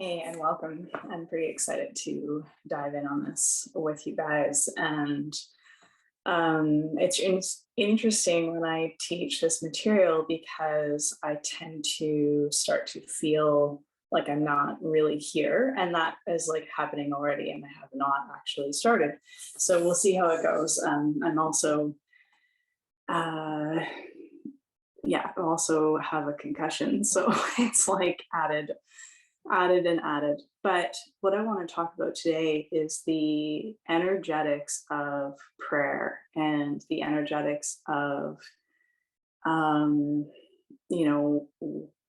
Hey, and welcome. I'm pretty excited to dive in on this with you guys. And it's interesting when I teach this material because I tend to start to feel like I'm not really here. And that is like happening already, and I have not actually started. So we'll see how it goes. I'm also, uh, yeah, I also have a concussion. So it's like added. But what I want to talk about today is the energetics of prayer and the energetics of, um,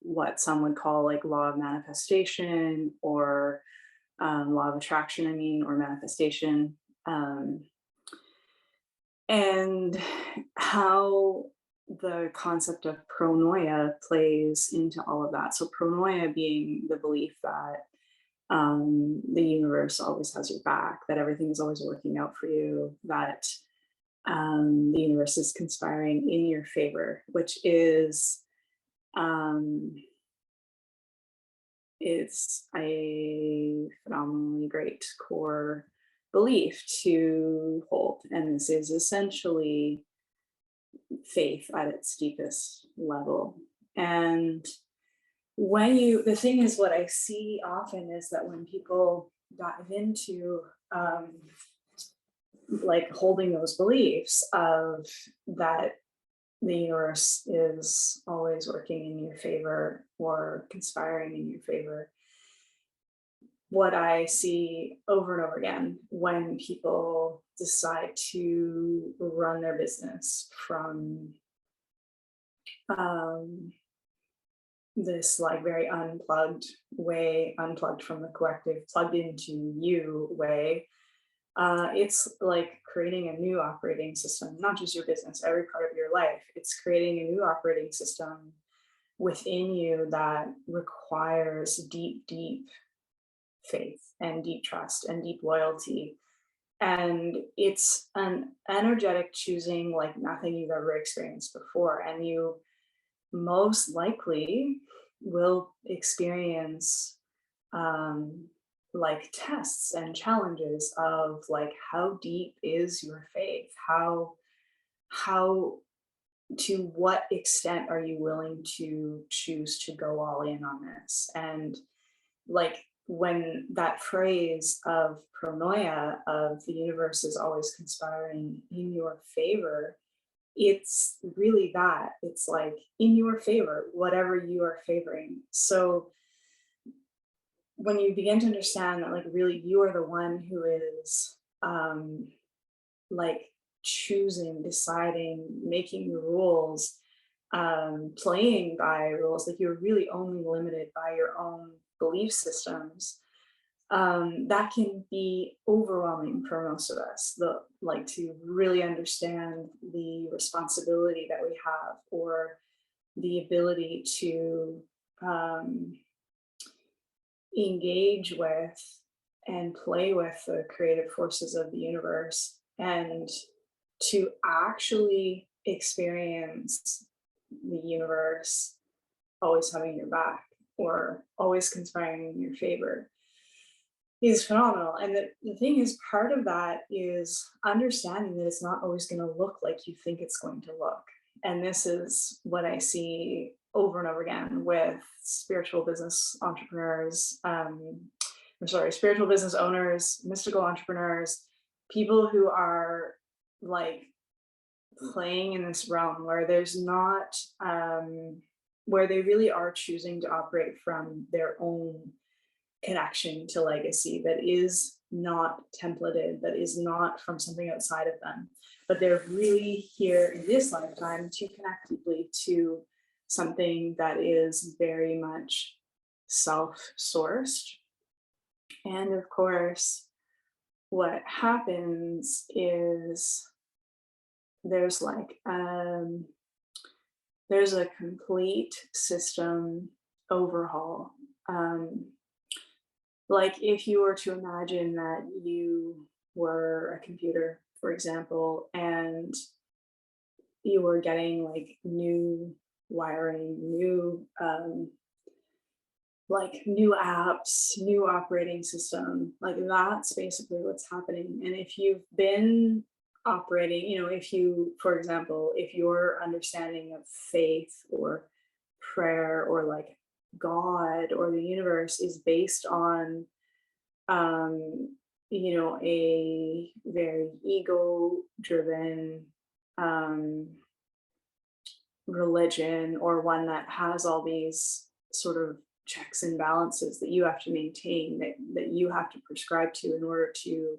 what some would call like law of manifestation or law of attraction, or manifestation. Um, and how the concept of pronoia plays into all of that. So, pronoia being the belief that the universe always has your back, that everything is always working out for you, that the universe is conspiring in your favor, which is um, it's a phenomenally great core belief to hold. And this is essentially faith at its deepest level. And the thing is, what I see often is that when people dive into like holding those beliefs of that the universe is always working in your favor or conspiring in your favor, what I see over and over again when people decide to run their business from um, this like very unplugged way, unplugged from the collective, plugged into you way, it's like creating a new operating system, not just your business, every part of your life. It's creating a new operating system within you that requires deep faith and deep trust and deep loyalty. And it's an energetic choosing like nothing you've ever experienced before. And you most likely will experience um, like tests and challenges of like how deep is your faith, how to what extent are you willing to choose to go all in on this. And like when that phrase of pronoia, of the universe is always conspiring in your favor, it's really that. It's like in your favor, whatever you are favoring. So when you begin to understand that like really you are the one who is like choosing, deciding, making the rules, playing by rules, like you're really only limited by your own belief systems, that can be overwhelming for most of us, the like to really understand the responsibility that we have, or the ability to engage with and play with the creative forces of the universe, and to actually experience the universe always having your back or always conspiring in your favor is phenomenal. And the thing is, part of that is understanding that it's not always going to look like you think it's going to look. And this is what I see over and over again with spiritual business entrepreneurs, spiritual business owners, mystical entrepreneurs, people who are like playing in this realm where there's not, where they really are choosing to operate from their own connection to legacy that is not templated, that is not from something outside of them, but they're really here in this lifetime to connect deeply to something that is very much self-sourced. And of course, what happens is there's like there's a complete system overhaul. Like if you were to imagine that you were a computer, for example, and you were getting like new wiring, new like new apps, new operating system. Like that's basically what's happening. And if you've been operating, if you, for example, if your understanding of faith or prayer or like God or the universe is based on, um, a very ego driven um, religion, or one that has all these sort of checks and balances that you have to maintain, that you have to prescribe to in order to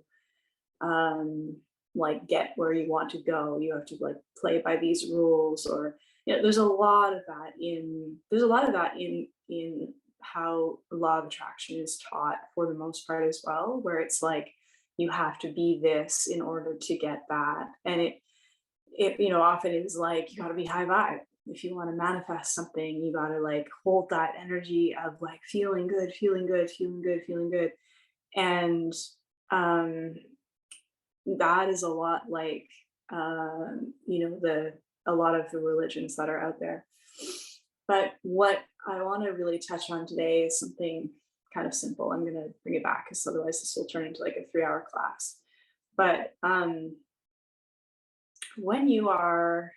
um like get where you want to go. You have to like play by these rules, or there's a lot of that in how law of attraction is taught for the most part as well, where it's like you have to be this in order to get that. And it often is like you got to be high vibe. If you want to manifest something, you got to like hold that energy of like feeling good, feeling good, feeling good, feeling good. And um that is a lot like the a lot of the religions that are out there. But what I want to really touch on today is something kind of simple. I'm going to bring it back because otherwise this will turn into like a 3-hour class. But when you are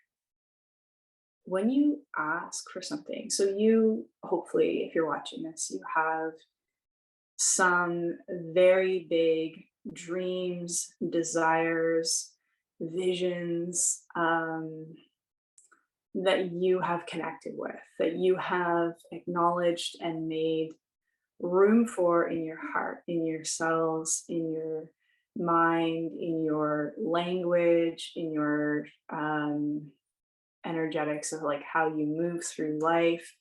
when you ask for something, so you, hopefully if you're watching this, you have some very big dreams, desires, visions, that you have connected with, that you have acknowledged and made room for in your heart, in your cells, in your mind, in your language, in your energetics of like how you move through life.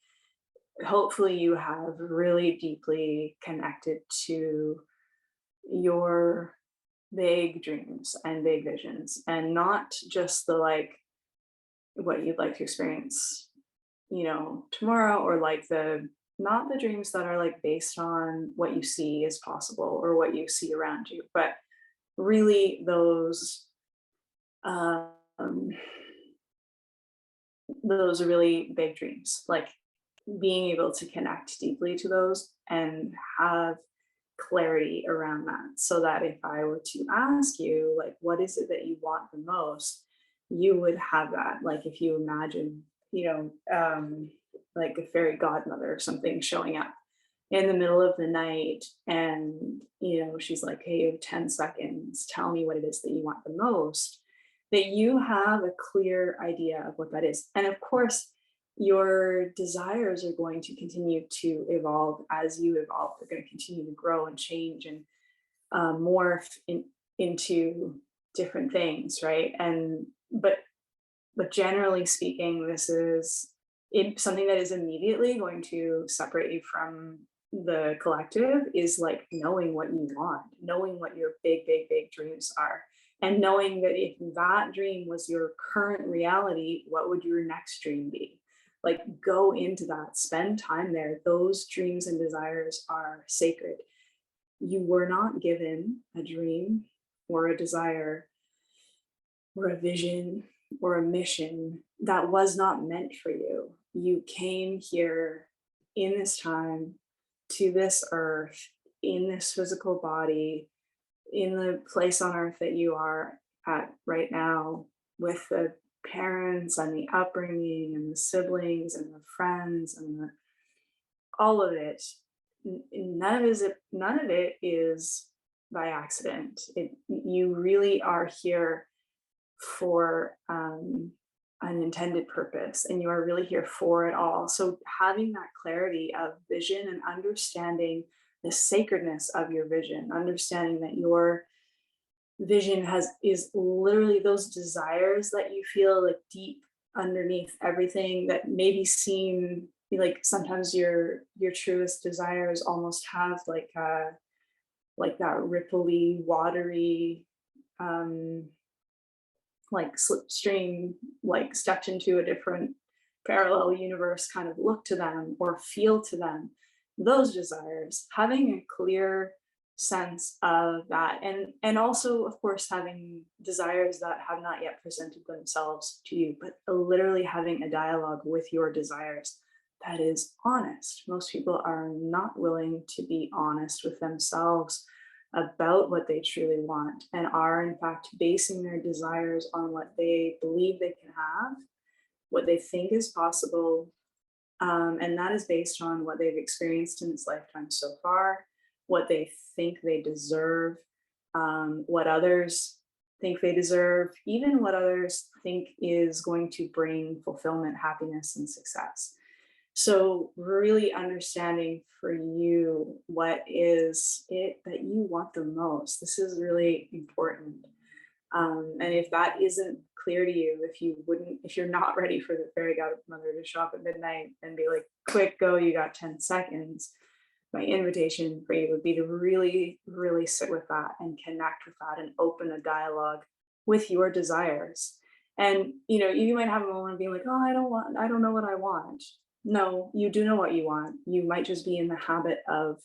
Hopefully you have really deeply connected to your big dreams and big visions, and not just the like what you'd like to experience tomorrow, or like the not the dreams that are like based on what you see as possible or what you see around you, but really um those really big dreams, like being able to connect deeply to those and have clarity around that, so that if I were to ask you like what is it that you want the most, you would have that. Like if you imagine like a fairy godmother or something showing up in the middle of the night, and she's like, hey, you have 10 seconds, tell me what it is that you want the most, that you have a clear idea of what that is. And of course your desires are going to continue to evolve. As you evolve, they're going to continue to grow and change and morph into different things, right? And but generally speaking, this is something that is immediately going to separate you from the collective, is like knowing what you want, knowing what your big, big, big dreams are, and knowing that if that dream was your current reality, what would your next dream be? Like go into that, spend time there. Those dreams and desires are sacred. You were not given a dream or a desire or a vision or a mission that was not meant for you. You came here in this time, to this earth, in this physical body, in the place on earth that you are at right now, with the parents and the upbringing and the siblings and the friends and all of it. None of it is by accident. You really are here for an intended purpose, and you are really here for it all. So having that clarity of vision and understanding the sacredness of your vision, understanding that your vision is literally those desires that you feel like deep underneath everything, that maybe seem like sometimes your truest desires almost have like that ripply, watery, um like slipstream, like stepped into a different parallel universe kind of look to them or feel to them. Those desires, having a clear sense of that, and also of course having desires that have not yet presented themselves to you, but literally having a dialogue with your desires. that is honest. Most people are not willing to be honest with themselves about what they truly want, and are in fact basing their desires on what they believe they can have, what they think is possible, and that is based on what they've experienced in this lifetime so far, what they think they deserve, what others think they deserve, even what others think is going to bring fulfillment, happiness, and success. So, really understanding for you what is it that you want the most. This is really important. And if that isn't clear to you, if you're not ready for the fairy godmother to show up at midnight and be like, quick, go, you got 10 seconds, my invitation for you would be to really, really sit with that and connect with that and open a dialogue with your desires. And you might have a moment of being like, oh, I don't know what I want. No, you do know what you want. You might just be in the habit of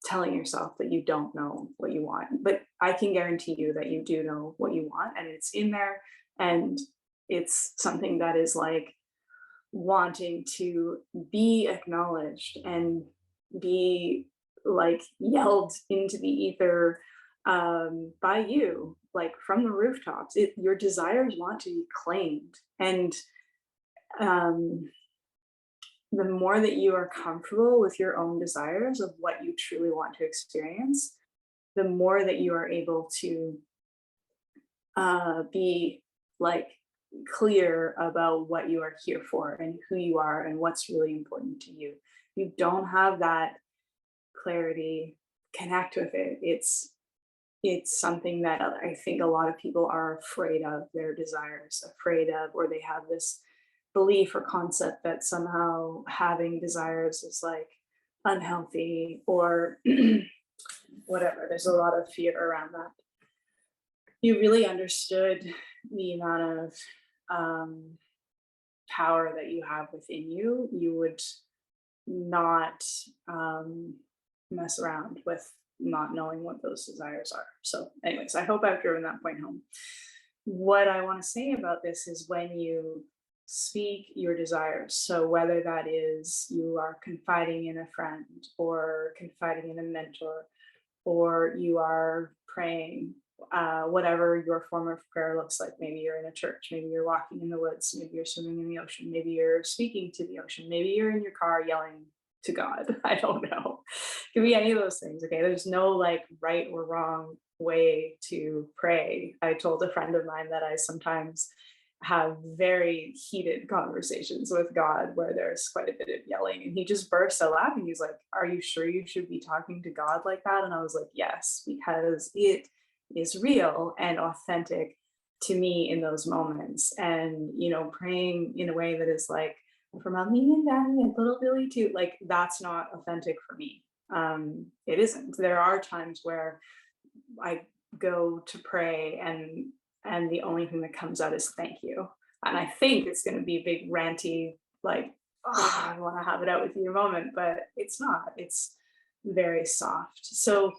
telling yourself that you don't know what you want. But I can guarantee you that you do know what you want, and it's in there, and it's something that is like wanting to be acknowledged and be like yelled into the ether by you, like from the rooftops. Your desires want to be claimed, and um, the more that you are comfortable with your own desires of what you truly want to experience, the more that you are able to be like clear about what you are here for and who you are and what's really important to you. You don't have that clarity, connect with it. It's something that I think a lot of people are afraid of, their desires, afraid of, or they have this belief or concept that somehow having desires is like unhealthy or whatever. There's a lot of fear around that. You really understood the amount of power that you have within you, you would not mess around with not knowing what those desires are. So, anyways, I hope I've driven that point home. What I want to say about this is when you speak your desires. So, whether that is you are confiding in a friend or confiding in a mentor, or you are praying, whatever your form of prayer looks like. Maybe you're in a church, maybe you're walking in the woods, maybe you're swimming in the ocean, maybe you're speaking to the ocean, maybe you're in your car yelling to God. I don't know. It can be any of those things. Okay. There's no like right or wrong way to pray. I told a friend of mine that I sometimes have very heated conversations with God where there's quite a bit of yelling, and he just burst out laughing. He's like, are you sure you should be talking to God like that? And I was like, yes, because it is real and authentic to me in those moments. And praying in a way that is like, for mommy and daddy and little Billy too, like that's not authentic for me. It isn't. There are times where I go to pray and the only thing that comes out is thank you. And I think it's going to be a big ranty, like, oh, I want to have it out with you moment, but it's not. It's very soft. So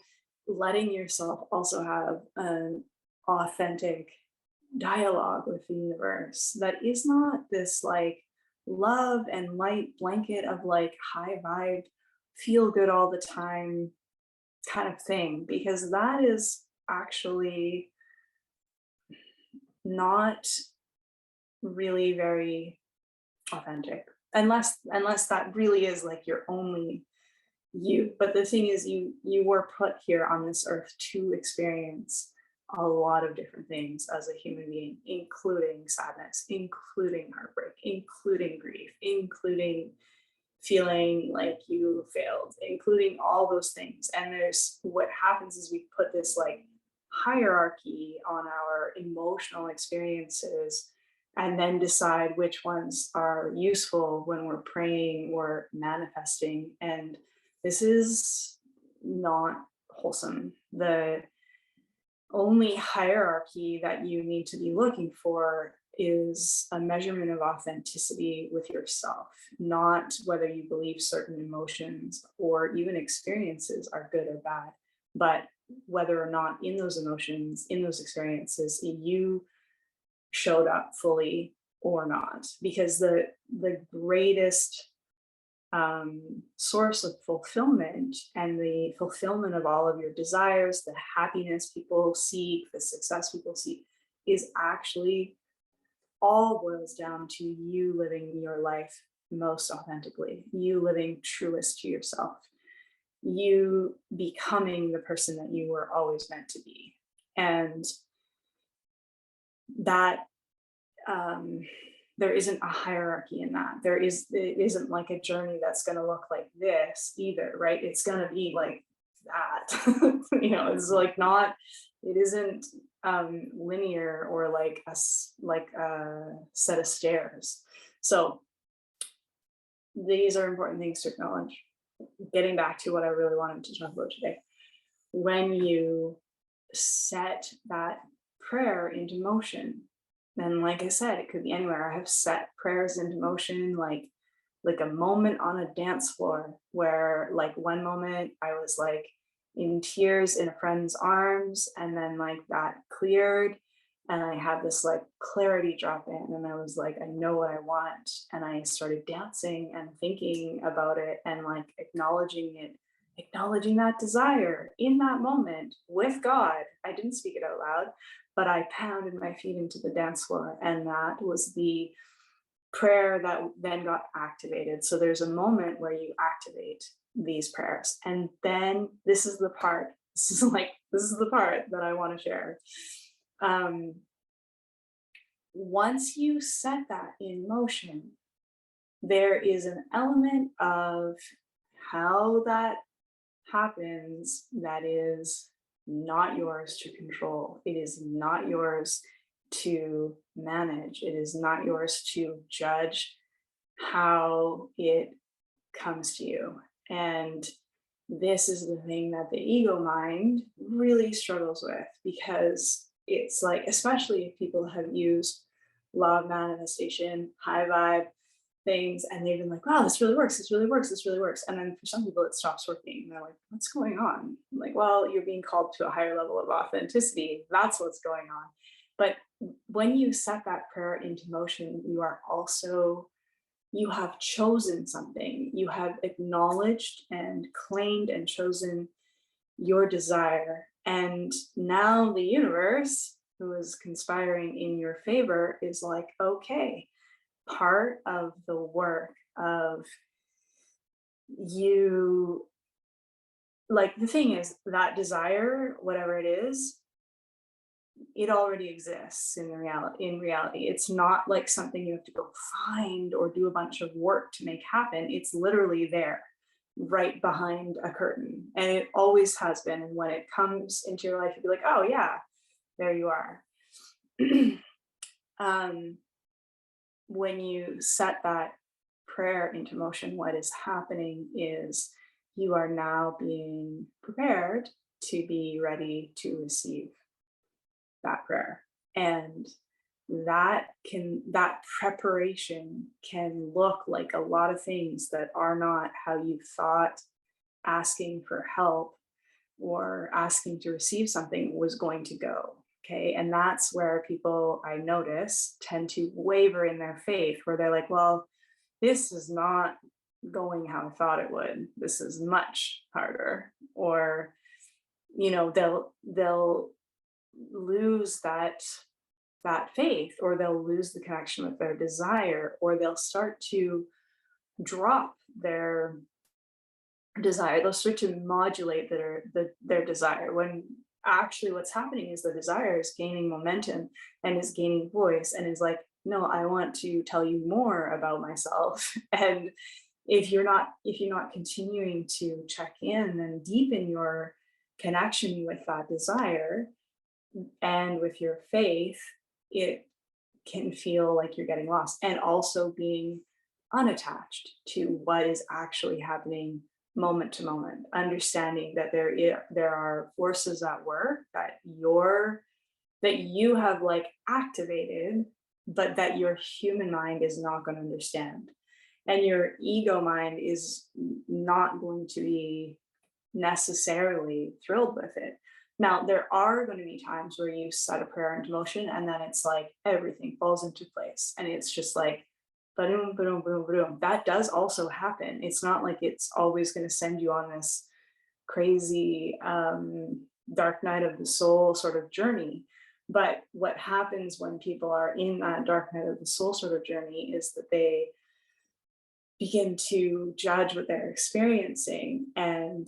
letting yourself also have an authentic dialogue with the universe that is not this like love and light blanket of like high vibe, feel good all the time kind of thing, because that is actually not really very authentic unless that really is like your only you. But the thing is, you were put here on this earth to experience a lot of different things as a human being, including sadness, including heartbreak, including grief, including feeling like you failed, including all those things. And there's what happens is we put this like hierarchy on our emotional experiences and then decide which ones are useful when we're praying or manifesting. And this is not wholesome. The only hierarchy that you need to be looking for is a measurement of authenticity with yourself, not whether you believe certain emotions or even experiences are good or bad, but whether or not in those emotions, in those experiences, you showed up fully or not, because the greatest source of fulfillment and the fulfillment of all of your desires, the happiness people seek, the success people seek, is actually all boils down to you living your life most authentically, you living truest to yourself, you becoming the person that you were always meant to be. And that um, there isn't a hierarchy in that. It isn't like a journey that's going to look like this either, right? It's going to be like that. It's like not, it isn't linear or like like a set of stairs. So these are important things to acknowledge. Getting back to what I really wanted to talk about today, when you set that prayer into motion, and like I said, it could be anywhere. I have set prayers into motion, like a moment on a dance floor where like one moment I was like in tears in a friend's arms, and then like that cleared and I had this like clarity drop in, and I was like, I know what I want. And I started dancing and thinking about it and like acknowledging it, acknowledging that desire in that moment with God. I didn't speak it out loud, but I pounded my feet into the dance floor. And that was the prayer that then got activated. So there's a moment where you activate these prayers. And then this is the part, this is the part that I want to share. Once you set that in motion, there is an element of how that happens that is not yours to control. It is not yours to manage. It is not yours to judge how it comes to you. And this is the thing that the ego mind really struggles with, because it's like, especially if people have used law of manifestation, high vibe things, and they've been like, wow, this really works, this really works, this really works. And then for some people it stops working. And they're like, what's going on? I'm like, well, you're being called to a higher level of authenticity. That's what's going on. But when you set that prayer into motion, you have chosen something. You have acknowledged and claimed and chosen your desire. And now the universe, who is conspiring in your favor, is like, okay, part of the work of you, like the thing is that desire, whatever it is, it already exists in reality. It's not like something you have to go find or do a bunch of work to make happen. It's literally there, right behind a curtain. And it always has been. And when it comes into your life, you'll be like, oh yeah, there you are. When you set that prayer into motion, what is happening is you are now being prepared to be ready to receive that prayer. And that preparation can look like a lot of things that are not how you thought asking for help or asking to receive something was going to go. Okay. And that's where people, I notice, tend to waver in their faith, where they're like, well, this is not going how I thought it would. This is much harder. Or, they'll lose that faith, or they'll lose the connection with their desire, or they'll start to drop their desire. They'll start to modulate their desire, when actually what's happening is the desire is gaining momentum and is gaining voice and is like, no, I want to tell you more about myself. And if you're not continuing to check in and deepen your connection with that desire and with your faith, it can feel like you're getting lost, and also being unattached to what is actually happening moment to moment, understanding that there are forces at work that you have like activated, but that your human mind is not going to understand, and your ego mind is not going to be necessarily thrilled with it. Now, there are going to be times where you set a prayer into motion and then it's like everything falls into place. And it's just like, boom, boom, boom, boom. That does also happen. It's not like it's always going to send you on this crazy dark night of the soul sort of journey. But what happens when people are in that dark night of the soul sort of journey is that they begin to judge what they're experiencing and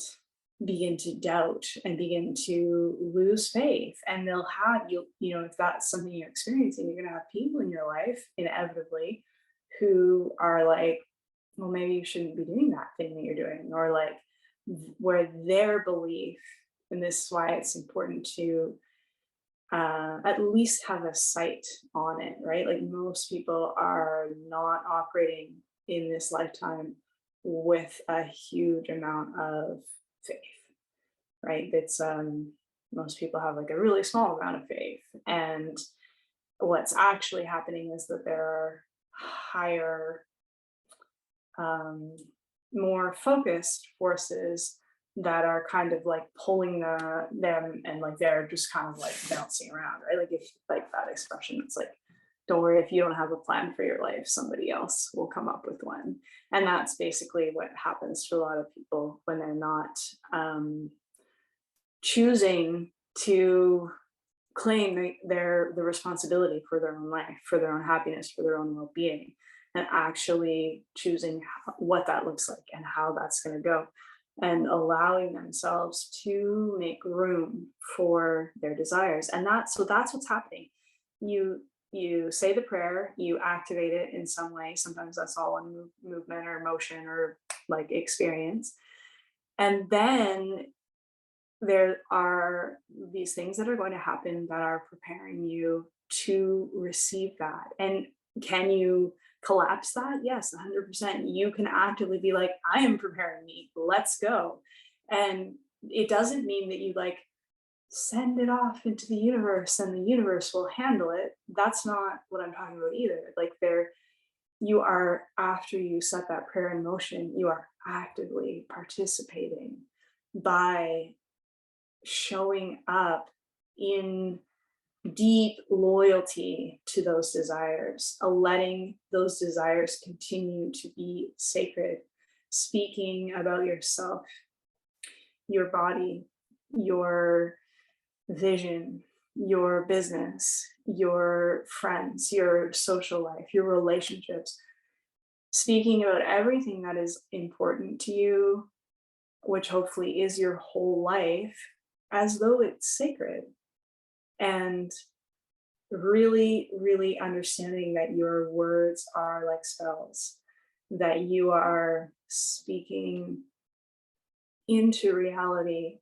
begin to doubt and begin to lose faith. And they'll have you know, if that's something you're experiencing, you're going to have people in your life inevitably who are like, well, maybe you shouldn't be doing that thing that you're doing, or like where their belief, and this is why it's important to at least have a sight on it, right? Like most people are not operating in this lifetime with a huge amount of faith, right? It's most people have like a really small amount of faith, and what's actually happening is that there are higher, um, more focused forces that are kind of like pulling them, and like they're just kind of like bouncing around, right? Like if like that expression, it's like, don't worry, if you don't have a plan for your life, somebody else will come up with one. And that's basically what happens to a lot of people when they're not choosing to claim the responsibility for their own life, for their own happiness, for their own well-being, and actually choosing what that looks like and how that's going to go, and allowing themselves to make room for their desires. And that's what's happening. You say the prayer, you activate it in some way. Sometimes that's all in movement or motion or like experience. And then there are these things that are going to happen that are preparing you to receive that. And can you collapse that? Yes, 100%. You can actively be like, I am preparing me, let's go. And it doesn't mean that you like send it off into the universe and the universe will handle it. That's not what I'm talking about either. Like you are, after you set that prayer in motion, you are actively participating by showing up in deep loyalty to those desires, letting those desires continue to be sacred, speaking about yourself, your body, your vision, your business, your friends, your social life, your relationships, speaking about everything that is important to you, which hopefully is your whole life, as though it's sacred. And really, really understanding that your words are like spells, that you are speaking into reality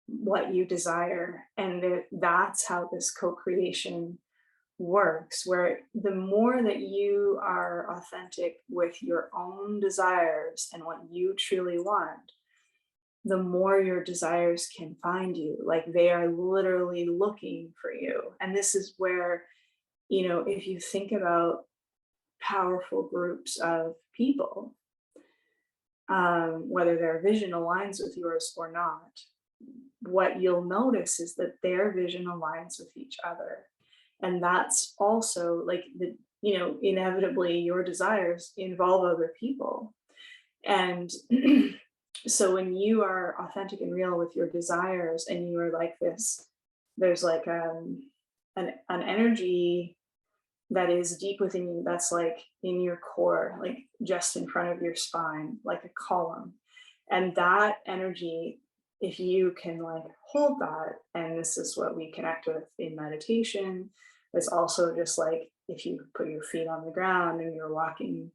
what you desire. And that's how this co-creation works, where the more that you are authentic with your own desires and what you truly want, the more your desires can find you. Like they are literally looking for you. And this is where, you know, if you think about powerful groups of people, whether their vision aligns with yours or not, what you'll notice is that their vision aligns with each other. And that's also like you know, inevitably your desires involve other people. And so when you are authentic and real with your desires and you are like this, there's like an energy that is deep within you, that's like in your core, like just in front of your spine, like a column. And that energy, if you can like hold that, and this is what we connect with in meditation, it's also just like if you put your feet on the ground and you're walking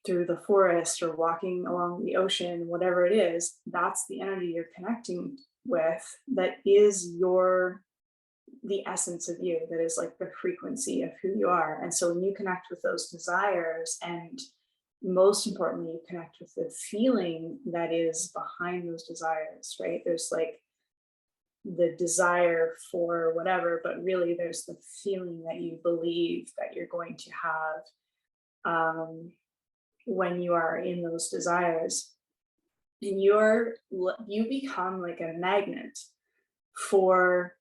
through the forest or walking along the ocean, whatever it is, that's the energy you're connecting with, that is the essence of you, that is like the frequency of who you are. And so when you connect with those desires, and most importantly, you connect with the feeling that is behind those desires, right? There's like the desire for whatever, but really there's the feeling that you believe that you're going to have when you are in those desires. and you become like a magnet for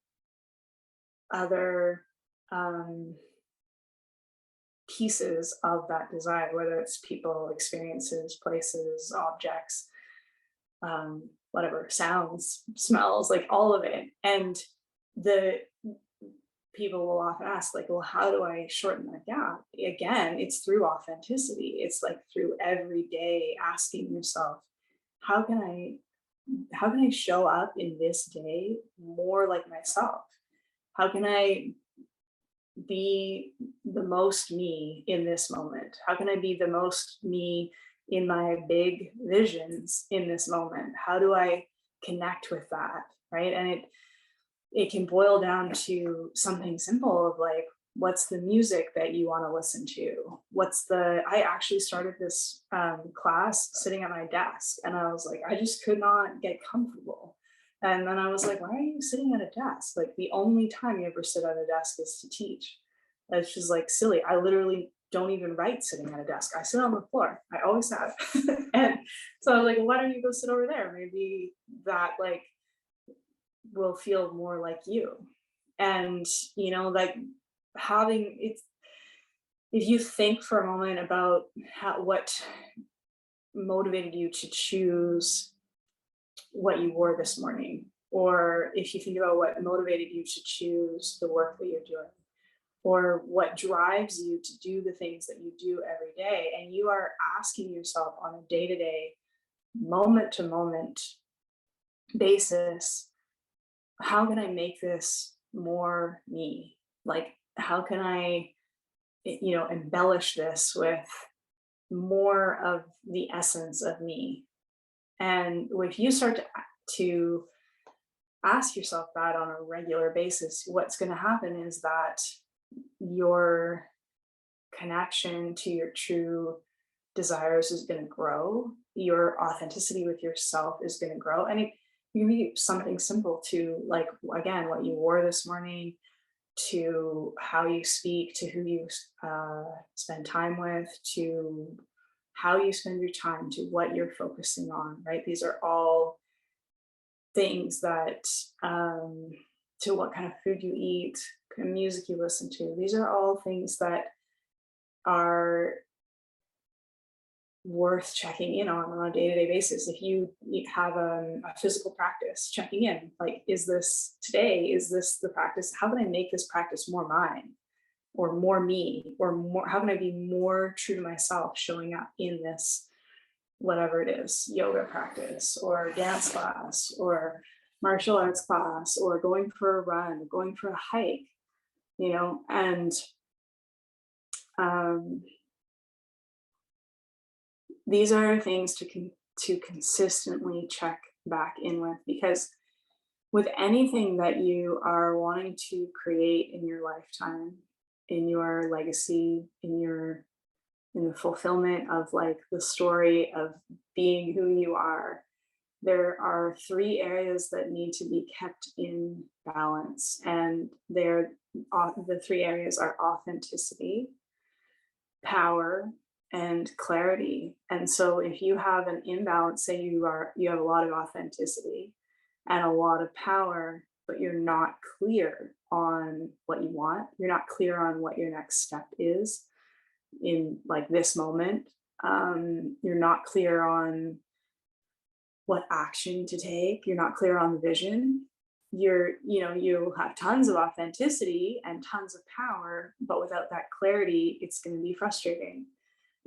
other um, pieces of that desire, whether it's people, experiences, places, objects, whatever, sounds, smells, like all of it. And the people will often ask, like, well, how do I shorten that gap? Again, it's through authenticity. It's like through every day asking yourself, how can I show up in this day more like myself? How can I be the most me in this moment? How can I be the most me in my big visions in this moment? How do I connect with that? Right. And it can boil down to something simple of like, what's the music that you want to listen to? I actually started this class sitting at my desk, and I was like, I just could not get comfortable. And then I was like, why are you sitting at a desk? Like, the only time you ever sit at a desk is to teach. It's just like silly. I literally don't even write sitting at a desk. I sit on the floor. I always have. And so I was like, well, why don't you go sit over there? Maybe that like will feel more like you. And like, having it's if you think for a moment about what motivated you to choose what you wore this morning, or if you think about what motivated you to choose the work that you're doing, or what drives you to do the things that you do every day, and you are asking yourself on a day-to-day, moment to moment basis, how can I make this more me? Like, how can I, embellish this with more of the essence of me? And if you start to ask yourself that on a regular basis, what's going to happen is that your connection to your true desires is going to grow. Your authenticity with yourself is going to grow. And it can be something simple to, like, again, what you wore this morning, to how you speak, to who you spend time with, to how you spend your time, to what you're focusing on, right? These are all things that, to what kind of food you eat, kind of music you listen to. These are all things that are worth checking in on a day-to-day basis. If you have a physical practice, checking in, like, is this the practice? How can I make this practice more mine, or more me, or more, how can I be more true to myself showing up in this, whatever it is, yoga practice or dance class or martial arts class, or going for a run, going for a hike, and um, these are things to consistently check back in with, because with anything that you are wanting to create in your lifetime, in your legacy, in the fulfillment of like the story of being who you are, there are three areas that need to be kept in balance. And the three areas are authenticity, power, and clarity. And so if you have an imbalance, say you have a lot of authenticity and a lot of power, but you're not clear on what you want, you're not clear on what your next step is in like this moment, you're not clear on what action to take, you're not clear on the vision, you'll have tons of authenticity and tons of power, but without that clarity, it's going to be frustrating.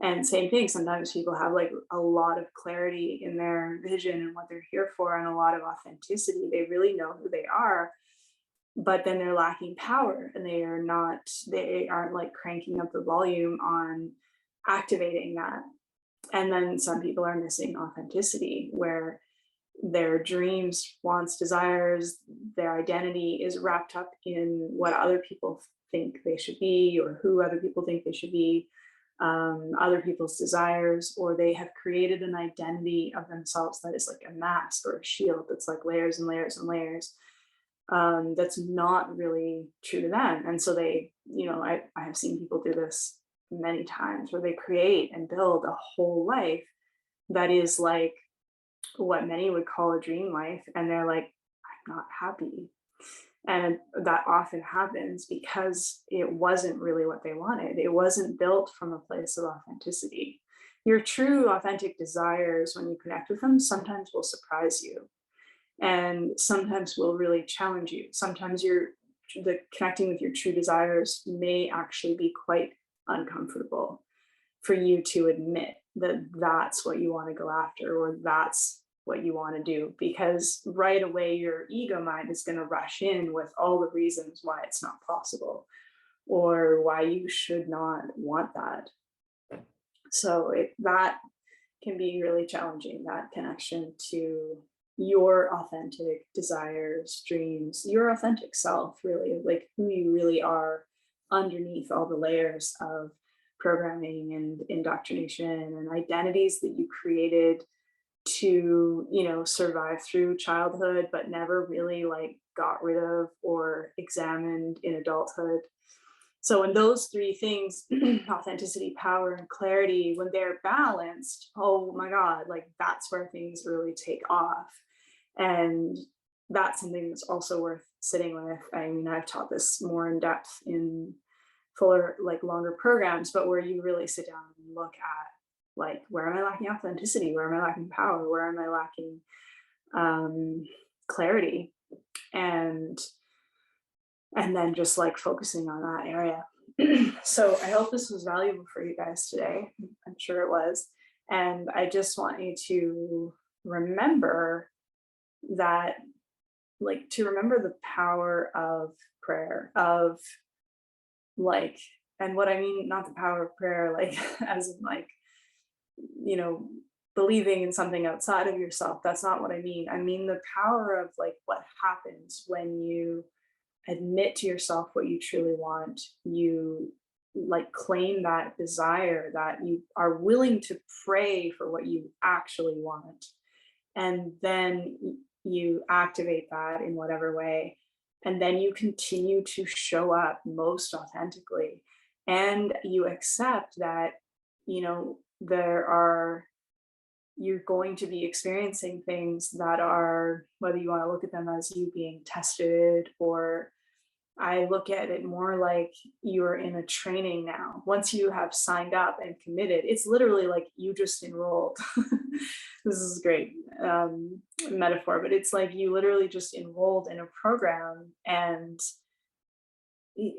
And same thing, sometimes people have like a lot of clarity in their vision and what they're here for, and a lot of authenticity. They really know who they are, but then they're lacking power, and they aren't like cranking up the volume on activating that. And then some people are missing authenticity, where their dreams, wants, desires, their identity is wrapped up in what other people think they should be, or who other people think they should be, other people's desires, or they have created an identity of themselves that is like a mask or a shield that's like layers and layers and layers, that's not really true to them. And so I have seen people do this many times, where they create and build a whole life that is like what many would call a dream life, and they're like, I'm not happy. And that often happens because it wasn't really what they wanted. It wasn't built from a place of authenticity. Your true authentic desires, when you connect with them, sometimes will surprise you and sometimes will really challenge you. Sometimes the connecting with your true desires may actually be quite uncomfortable for you to admit that that's what you want to go after, or that's what you want to do, because right away your ego mind is going to rush in with all the reasons why it's not possible or why you should not want that. So that can be really challenging, that connection to your authentic desires, dreams, your authentic self, really, like who you really are underneath all the layers of programming and indoctrination and identities that you created to, survive through childhood, but never really like got rid of or examined in adulthood. So when those three things, authenticity, power, and clarity, when they're balanced, oh my God, like that's where things really take off. And that's something that's also worth sitting with. I mean, I've taught this more in depth in fuller, like longer programs, but where you really sit down and look at like, where am I lacking authenticity? Where am I lacking power? Where am I lacking clarity? And then just like focusing on that area. So I hope this was valuable for you guys today. I'm sure it was. And I just want you to remember that, like, to remember the power of prayer, of like, and what I mean, not the power of prayer, like, as in like, you know, believing in something outside of yourself. That's not what I mean. I mean the power of like what happens when you admit to yourself what you truly want, you like claim that desire, that you are willing to pray for what you actually want, and then you activate that in whatever way, and then you continue to show up most authentically, and you accept that, there are, you're going to be experiencing things that are, whether you want to look at them as you being tested, or I look at it more like you're in a training now. Once you have signed up and committed, it's literally like you just enrolled. This is a great metaphor, but it's like you literally just enrolled in a program, and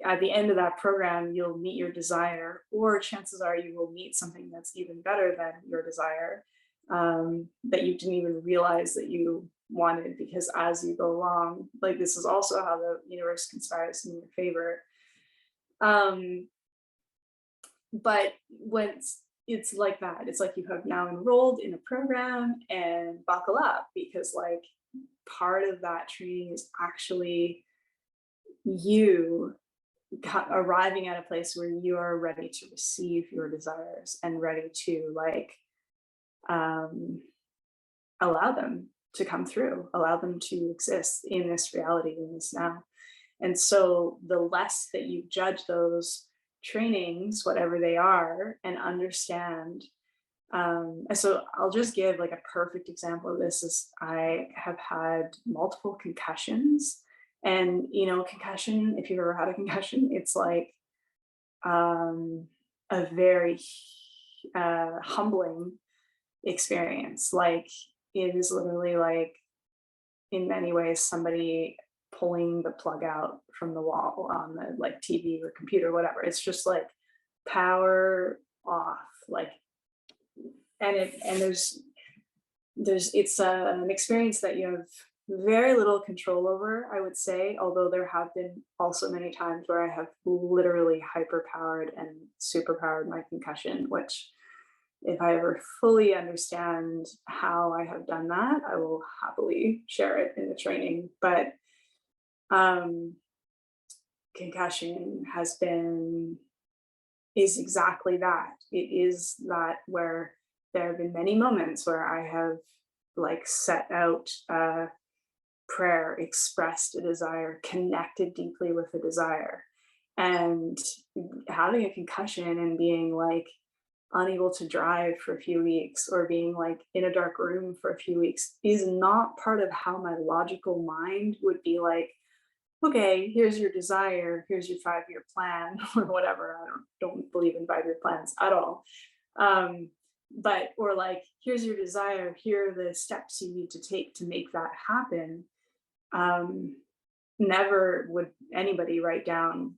at the end of that program, you'll meet your desire, or chances are you will meet something that's even better than your desire, that you didn't even realize that you wanted, because as you go along, like this is also how the universe conspires in your favor. But when it's like that, it's like you have now enrolled in a program, and buckle up, because like part of that training is actually you arriving at a place where you are ready to receive your desires and ready to like um, allow them to come through, allow them to exist in this reality, in this now. And so the less that you judge those trainings, whatever they are, and understand. And so I'll just give like a perfect example of this is I have had multiple concussions. And concussion, if you've ever had a concussion, it's like a very humbling experience. Like it is literally like, in many ways, somebody pulling the plug out from the wall on the like TV or computer, whatever. It's just like power off, like, and there's it's an experience that you have very little control over, I would say, although there have been also many times where I have literally hyperpowered and superpowered my concussion, which if I ever fully understand how I have done that, I will happily share it in the training. But concussion is exactly that. It is that, where there have been many moments where I have like set out a prayer, expressed a desire, connected deeply with a desire, and having a concussion and being like unable to drive for a few weeks or being like in a dark room for a few weeks is not part of how my logical mind would be like, okay, here's your desire, here's your 5-year plan or whatever. I don't believe in 5-year plans at all. Um, but or like, here's your desire, here are the steps you need to take to make that happen. Um, Never would anybody write down,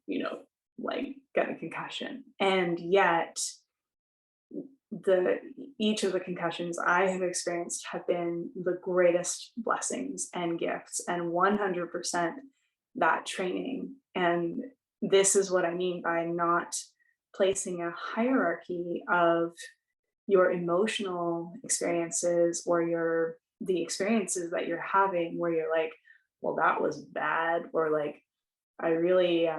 like get a concussion. And yet the each of the concussions I have experienced have been the greatest blessings and gifts, and 100% that training. And this is what I mean by not placing a hierarchy of your emotional experiences or the experiences that you're having where you're like, well, that was bad, or like, I really I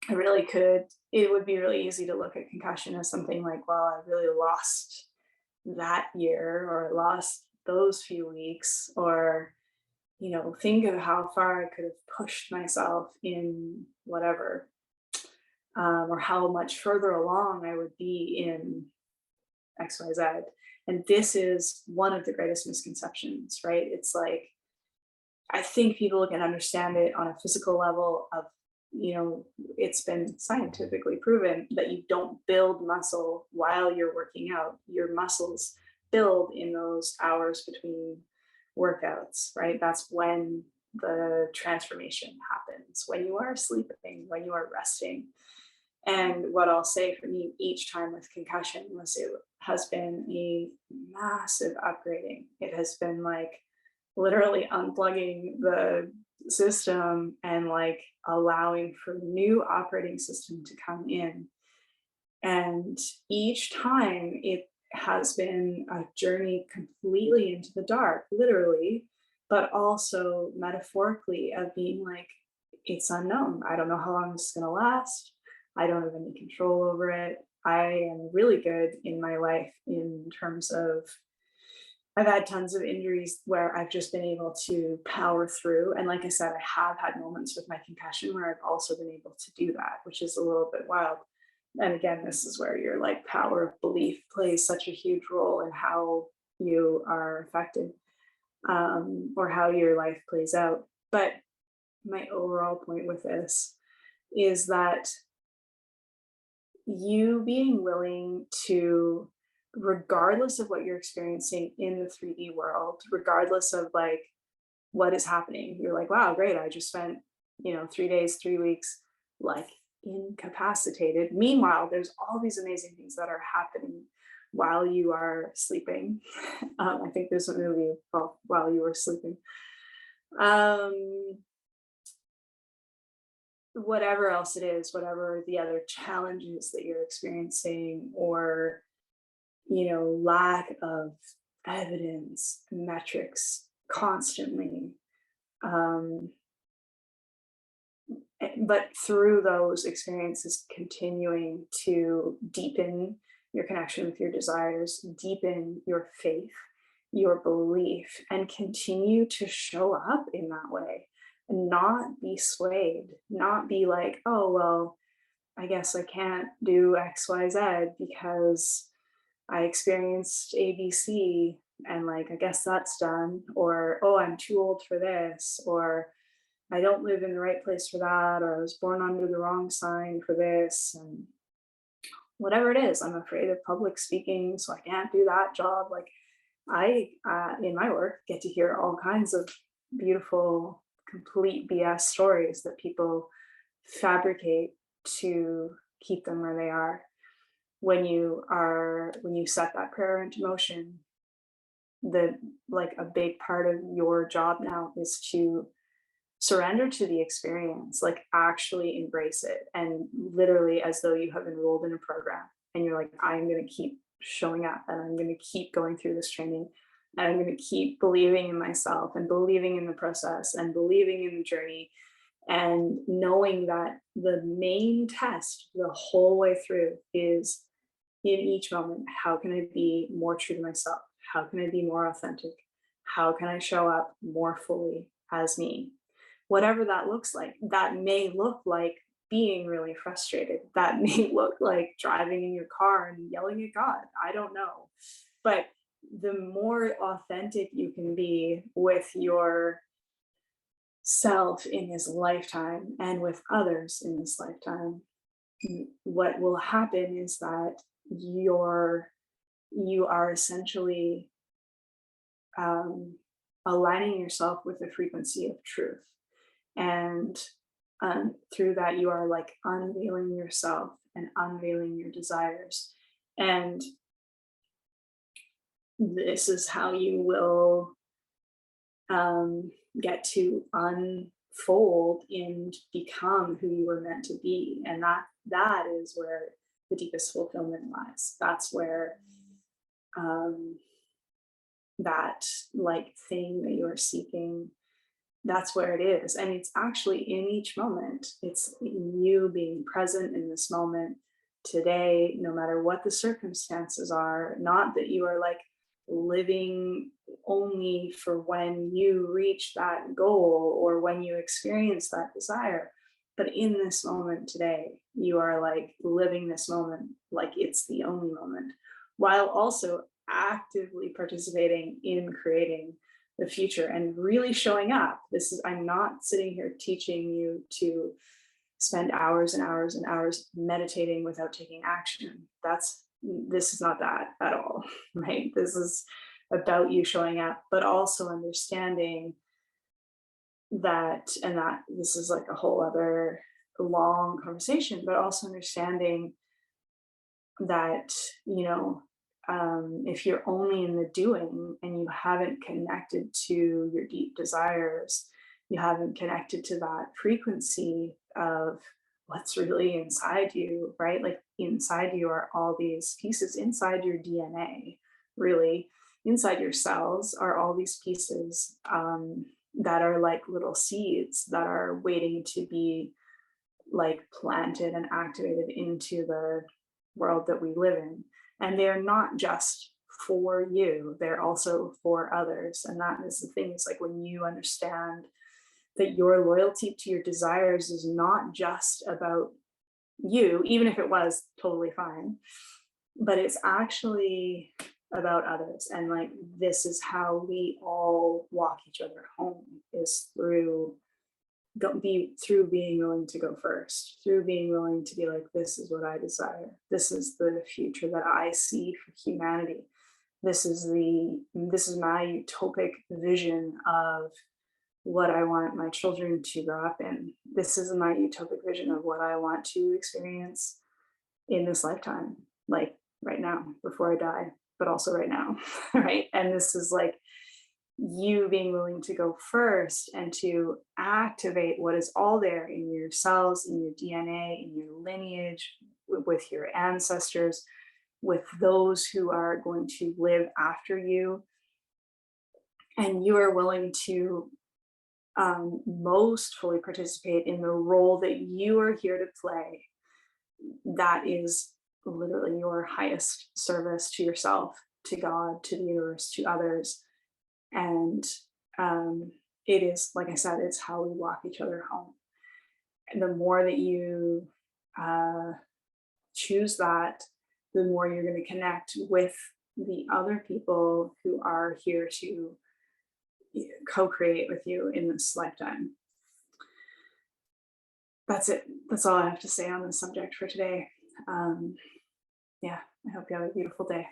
really could. It would be really easy to look at concussion as something like, well, I really lost that year, or I lost those few weeks, or, think of how far I could have pushed myself in whatever, or how much further along I would be in XYZ. And this is one of the greatest misconceptions, right? It's like, I think people can understand it on a physical level of, it's been scientifically proven that you don't build muscle while you're working out. Your muscles build in those hours between workouts, right? That's when the transformation happens, when you are sleeping, when you are resting. And what I'll say for me each time with concussion was it has been a massive upgrading. It has been like literally unplugging the system and like allowing for new operating system to come in. And each time it has been a journey completely into the dark, literally, but also metaphorically of being like, it's unknown. I don't know how long this is going to last. I don't have any control over it. I am really good in my life in terms of I've had tons of injuries where I've just been able to power through. And like I said, I have had moments with my concussion where I've also been able to do that, which is a little bit wild. And again, this is where your like power of belief plays such a huge role in how you are affected, or how your life plays out. But my overall point with this is that you being willing to, regardless of what you're experiencing in the 3D world, regardless of like what is happening, you're like, wow, great, I just spent 3 days, 3 weeks, like incapacitated. Meanwhile, there's all these amazing things that are happening while you are sleeping. I think there's a movie called While You Were Sleeping. Whatever else it is, whatever the other challenges that you're experiencing, or lack of evidence, metrics constantly. Um, but through those experiences, continuing to deepen your connection with your desires, deepen your faith, your belief, and continue to show up in that way and not be swayed, not be like, oh, well, I guess I can't do XYZ because I experienced ABC and like, I guess that's done. Or, oh, I'm too old for this. Or I don't live in the right place for that. Or I was born under the wrong sign for this. And whatever it is, I'm afraid of public speaking, so I can't do that job. Like, in my work, get to hear all kinds of beautiful, complete BS stories that people fabricate to keep them where they are. When you set that prayer into motion, the like a big part of your job now is to surrender to the experience, like actually embrace it, and literally as though you have enrolled in a program and you're like, I'm going to keep showing up, and I'm going to keep going through this training, and I'm going to keep believing in myself and believing in the process and believing in the journey, and knowing that the main test the whole way through is, in each moment, how can I be more true to myself? How can I be more authentic? How can I show up more fully as me? Whatever that looks like, that may look like being really frustrated. That may look like driving in your car and yelling at God. I don't know. But the more authentic you can be with your self in this lifetime and with others in this lifetime, what will happen is that you are essentially um, aligning yourself with the frequency of truth. And through that, you are like unveiling yourself and unveiling your desires. And this is how you will get to unfold and become who you were meant to be. And that is where the deepest fulfillment lies. That's where um, that like thing that you are seeking, that's where it is. And it's actually in each moment. It's you being present in this moment today, no matter what the circumstances are. Not that you are like living only for when you reach that goal or when you experience that desire. But in this moment today, you are like living this moment like it's the only moment, while also actively participating in creating the future and really showing up. This is, I'm not sitting here teaching you to spend hours and hours and hours meditating without taking action. This is not that at all, right? This is about you showing up, but also understanding that, and that this is like a whole other long conversation, but also understanding that, if you're only in the doing and you haven't connected to your deep desires, you haven't connected to that frequency of what's really inside you, right? Like inside you are all these pieces, inside your DNA, really, inside your cells are all these pieces that are like little seeds that are waiting to be like planted and activated into the world that we live in. And they're not just for you, they're also for others. And that is the thing, is like when you understand that your loyalty to your desires is not just about you, even if it was totally fine, but it's actually about others. And like this is how we all walk each other home, is through being willing to go first, through being willing to be like, this is what I desire, this is the future that I see for humanity, this is my utopic vision of what I want my children to grow up in, this is my utopic vision of what I want to experience in this lifetime, like right now before I die, but also right now. Right? And this is like you being willing to go first and to activate what is all there in your cells, in your DNA, in your lineage, with your ancestors, with those who are going to live after you. And you are willing to most fully participate in the role that you are here to play. That is literally your highest service to yourself, to God, to the universe, to others. And it is, like I said, it's how we walk each other home. And the more that you choose that, the more you're going to connect with the other people who are here to co-create with you in this lifetime. That's it. That's all I have to say on this subject for today. Yeah, I hope you have a beautiful day.